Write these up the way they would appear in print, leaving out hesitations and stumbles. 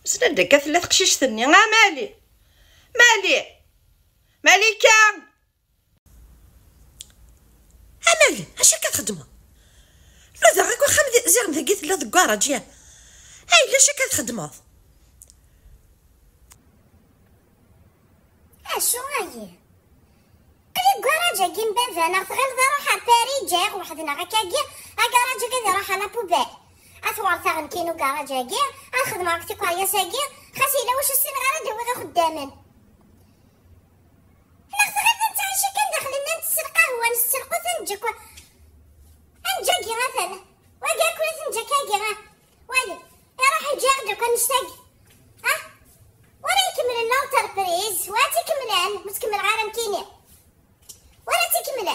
سنة داكا ثلاث قشيش ثني مالي مالكة مالي اش كتخدموا لو ذا غير واخا زير ذاكيت لا دكاره جيه هاي لاش كتخدموا شو هاي قلي كراجا كيم بافانا غير روح باري جاغ وحدنا غاكاكي كراجا كذا راح على بوبال اثوار ثاغن كينو كراجا كي اخدم راكتي كاريا ساكي خاسيلا واش السن غير دوي غير خدامن حنا غير نتعشى كندخل لنا نتسرق قهوه نسرقو تنجك انجاكي مثلا وكاكل تنجكاكي غا والي راح يجي دوكا نشتاقي ولا يكمل لنا تربريز واتي كملان متكمل غير مكيني ولا تكمل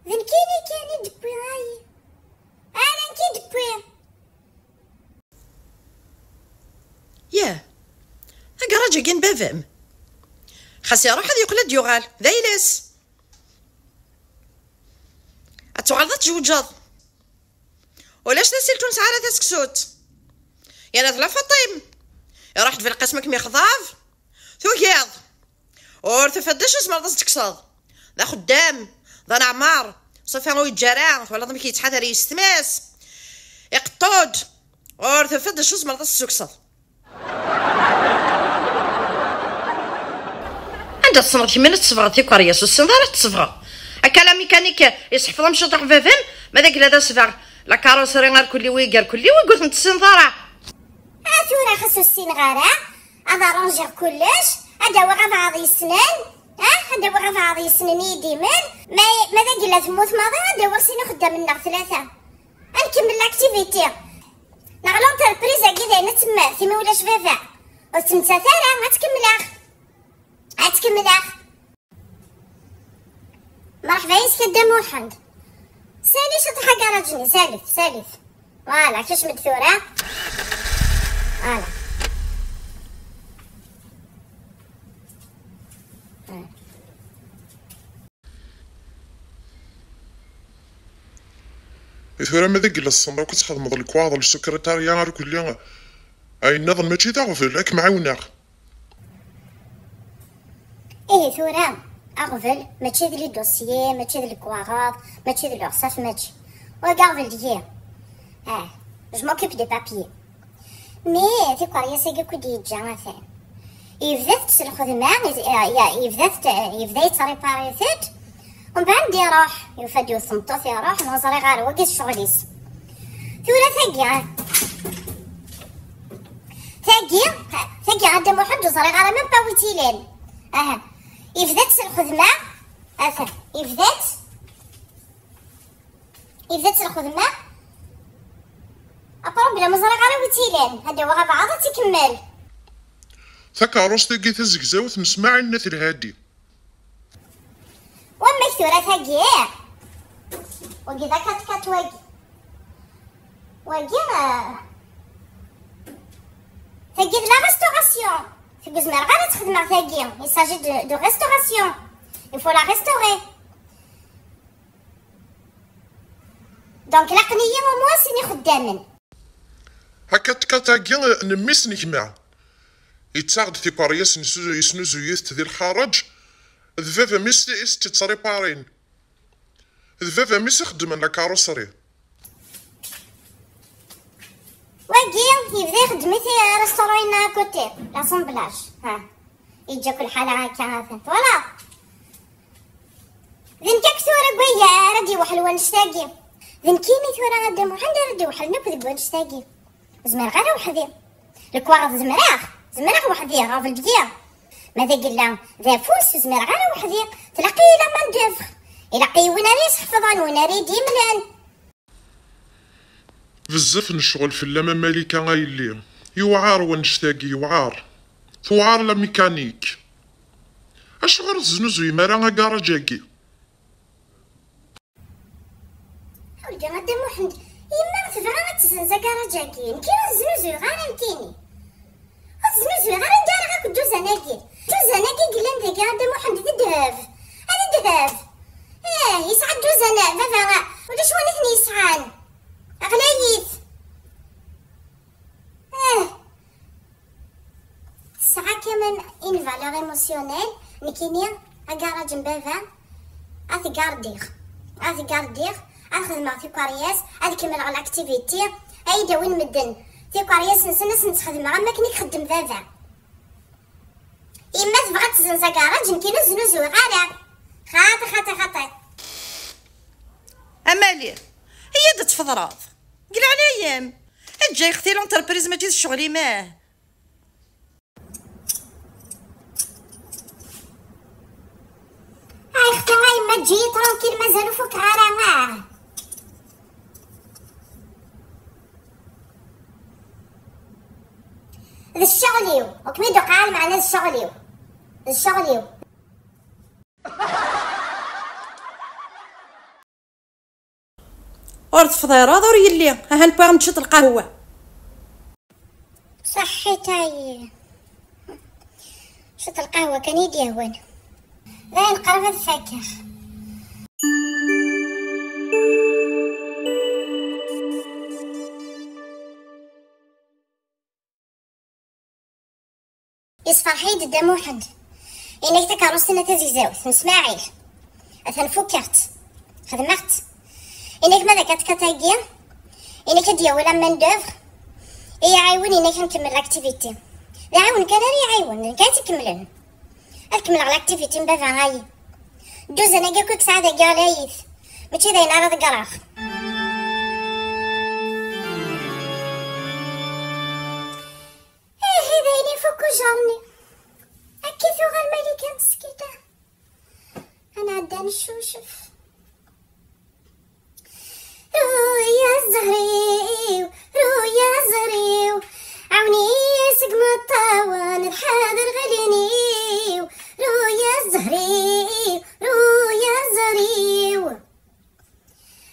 ذن كاني دبي هاي انا كي دبي ياه راجا كين بافام خاصي يروح هذا يقول ديوغال ذايلس اتوغال تجوجاض ولاش نسيلتو نسعى تسكسوت يا نازله فطيم رحت في القسم كمي خضاف ثوكيض اور تفدش اسمر ضس تكصاد ذا خدام ذا نعمار صافي نو يتجرع ولا ضم كيتحاثر يستماس يقطود اور تفدش اسمر ضس تكصاد عند الصمر كيما تصفغ تيكارياس والسنظره تصفغ هكا ميكانيك يصحف مشي طرح فافن ماذاك لا صفغ لا كاروسري غير كلي ويقال كلي ويقول نت السنظره ثورة خاصو السين غارة هذا رونجير كلش هذا وغا بعض السنان هذا وغا بعض السنان يديمن ماذا قلت تموت ماضي هذا وسينو خدام لنا ثلاثة نكمل لاكتيفيتي نغلون تربريزا كذا نتما ثما ولاش فافا وتمتا ثارة هتكمل مرحبا يسكدام وحد سالي شطحة كراجني سالف فوالا كاش مدثورة فوالا ثورة ماذا قل الصندوق كتخدم الكواض السكرتارية غير كل اي نظن ماشي تغفل راك معاونا ايه ثورة اغفل ماشي ذي الدوسيي ماشي ذي الكواغاض ماشي ذي العصاف ماشي وكاغفل ديال جو موكيب دي بابيي مي في قرية ساقي كودي يتجا مثلا يبدا الخدمة يبدا يتريباري ثيت ومن بعد يروح يفدي الصمطوط يروح نوصل غير وقت شغليس ثورة ثاقي غدا واحد وصل غير من باويتيلين يبدا الخدمة يبدا الخدمة أقرب بلا مزرعة على وتيلين هذا وغا بعض تكمل ثكاروس تلقي تزقزاو تنسمع النث الهادي وما كثورة ثاقي وقي ذا كات وقي ثاقي لا ريستوراسيون ثاقي زمر غير تخدم ثاقي يساجي دو ريستوراسيون يفو لا ريستوري دونك العقلية ومواسني خدامن هكا تكاتاكي نميس نكمع يتساعد في باريس يسنوزو يث ذي الخارج ذفافا ميس تتريبارين ذفافا ميس يخدم لا كاروسري واقي يبدا يخدم في ريستورين كوتي لاسومبلاج يجا كل حالة هكا فوالا ذن كثورة قوية ردي وحلوة نشتاقي ذن كيني ثورة غدا محمد ردي وحل نبذ قوة نشتاقي زمر غير وحدي الكواغ زمراخ وحدي غافل دقيق ماذا قلنا ذا فوس زمر غير وحدي تلاقي لا من دفخ يلاقي وين ريس حفظان وين ريد يملان بزاف نشغل في اللمة مالكة غايلي يوعار ونشتاقي يوعار ثوعار لا ميكانيك اش غير الزنوزو يمارا كاراجاكي ولدي غدا محمد يما تفرغ تزنزا كاراجاكي كاين الزنوزو غير نكيني الزنوزو غير ندار غير دوزاناكي قلنا ذاك غدا محمد هذا دهاف يسعد دوزانا فافا ولا شو نثني يسعان أغلايث كمان ان فالور ايموسيونيل نكيني اكاراج بافا اثقاردير اخدم في كارياس اكمل على الاكتيفيتي ايدا وين مدن في كارياس نسنس نتخدم ما كني خدم بافا اما تبغى تزنز كاراج نكي نزنوزو غادا خاطي امالي هي دت فضراض قل على ايام جاي اختي لونتربريز ما تجيش شغلي ماه اختي ما تجي ترونكيل مازالو فوق غارة ذا الشغليو وكميدو قال معنا الشغليو ورد فضيراض ور يلي ها نبغي نشط القهوه صحيتاي شط القهوه كان يديهون ذا نقرب الفاكهه يصفر حيد دا موحد إنك تكاروسنا تزيزاوث نسماعيل أثن فكرت خدمت إنك ماذا كتكتاقيا إنك ديولا من دوفر يعاون إنك نكمل الأكتيفيتي يعاون كان يعاون كاين تكملن أكمل على الأكتيفيتي مبافا غاي دوز أنا قاكوك سعادة قالايث ماشي داين على ذكراخ جارني أكيد ثوغا الملكة مسكينة أنا عداني الشوشف رويا زهريو عوني سقم الطاوان الحاضر غلينيو رويا زهريو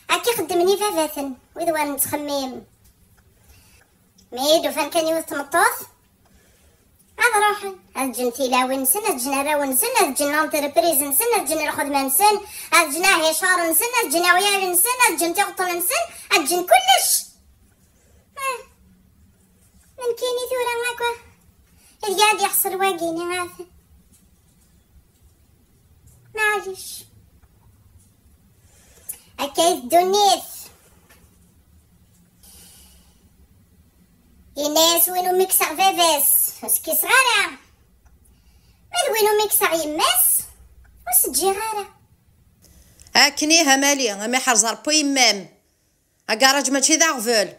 أكي خدمني فافاثن ويذوان نتخميم ميدو فان كان يوث مطوث هذا روحي الجن تيلاوي نسن الجن راوي نسن الجن انتربريز نسن الجن الخدمة نسن الجن هشار نسن الجن عيال نسن الجن تغطل نسن الجن كلش من كيني ثورة ماكوا اللي قاعد يحصل واقيني عافا معليش أكيد دونيث الناس وينو ميكسر فافاس وسكي صغارة مال وينو ميكسر يماس وسجي غارة هاكني همالي ما حرزر بو يمام اكاراج ماشي ذا غفل